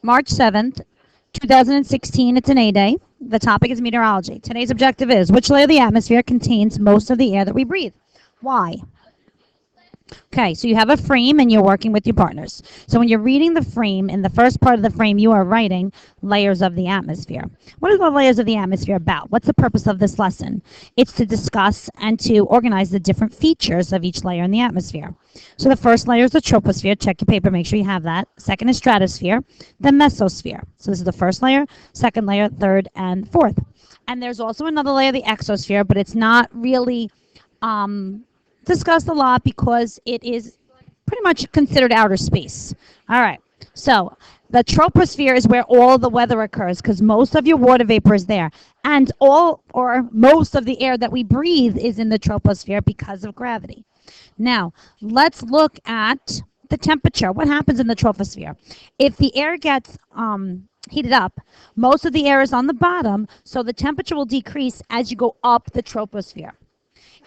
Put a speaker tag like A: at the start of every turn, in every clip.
A: March 7th, 2016. It's an A day. The topic is meteorology. Today's objective is which layer of the atmosphere contains most of the air that we breathe? Why? Okay, so you have a frame and you're working with your partners. So when you're reading the frame, in the first part of the frame, you are writing layers of the atmosphere. What are the layers of the atmosphere about? What's the purpose of this lesson? It's to discuss and to organize the different features of each layer in the atmosphere. So the first layer is the troposphere. Check your paper, make sure you have that. Second is stratosphere, then mesosphere. So this is the first layer, second layer, third, and fourth. And there's also another layer, the exosphere, but it's not really discussed a lot because it is pretty much considered outer space. All right. So the troposphere is where all the weather occurs because most of your water vapor is there. And all or most of the air that we breathe is in the troposphere because of gravity. Now, let's look at the temperature. What happens in the troposphere? If the air gets heated up, most of the air is on the bottom, so the temperature will decrease as you go up the troposphere.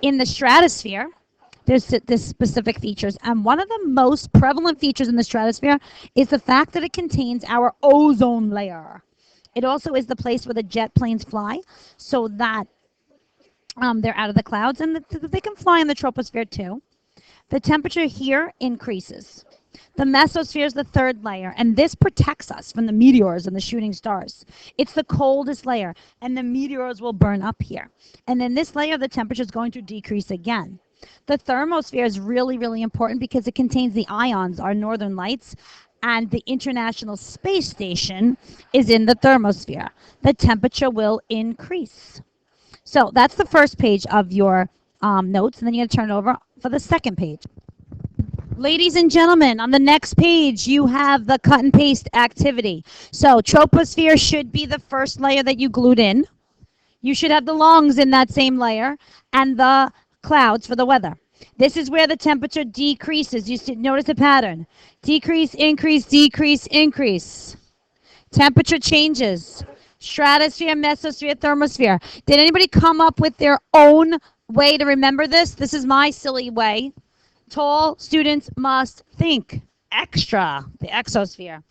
A: In the stratosphere, there's specific features, and one of the most prevalent features in the stratosphere is the fact that it contains our ozone layer. It also is the place where the jet planes fly, so that they're out of the clouds, and they can fly in the troposphere too. The temperature here increases. The mesosphere is the third layer, and this protects us from the meteors and the shooting stars. It's the coldest layer, and the meteors will burn up here. And then this layer, the temperature is going to decrease again. The thermosphere is really, really important because it contains the ions, our northern lights, and the International Space Station is in the thermosphere. The temperature will increase. So that's the first page of your notes, and then you're going to turn it over for the second page. Ladies and gentlemen, on the next page, you have the cut and paste activity. So troposphere should be the first layer that you glued in. You should have the lungs in that same layer and the clouds for the weather. This is where the temperature decreases. You see, notice the pattern. Decrease, increase, decrease, increase. Temperature changes. Stratosphere, mesosphere, thermosphere. Did anybody come up with their own way to remember this? This is my silly way. Tall students must think. Extra, the exosphere.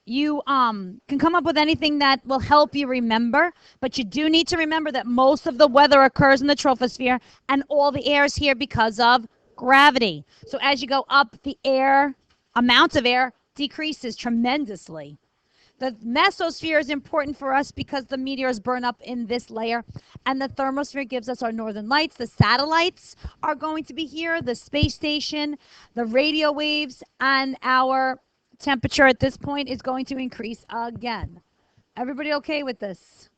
A: You can come up with anything that will help you remember, but you do need to remember that most of the weather occurs in the troposphere and all the air is here because of gravity. So as you go up, the air, amount of air decreases tremendously. The mesosphere is important for us because the meteors burn up in this layer, and the thermosphere gives us our northern lights. The satellites are going to be here, the space station, the radio waves, and our temperature at this point is going to increase again. Everybody okay with this?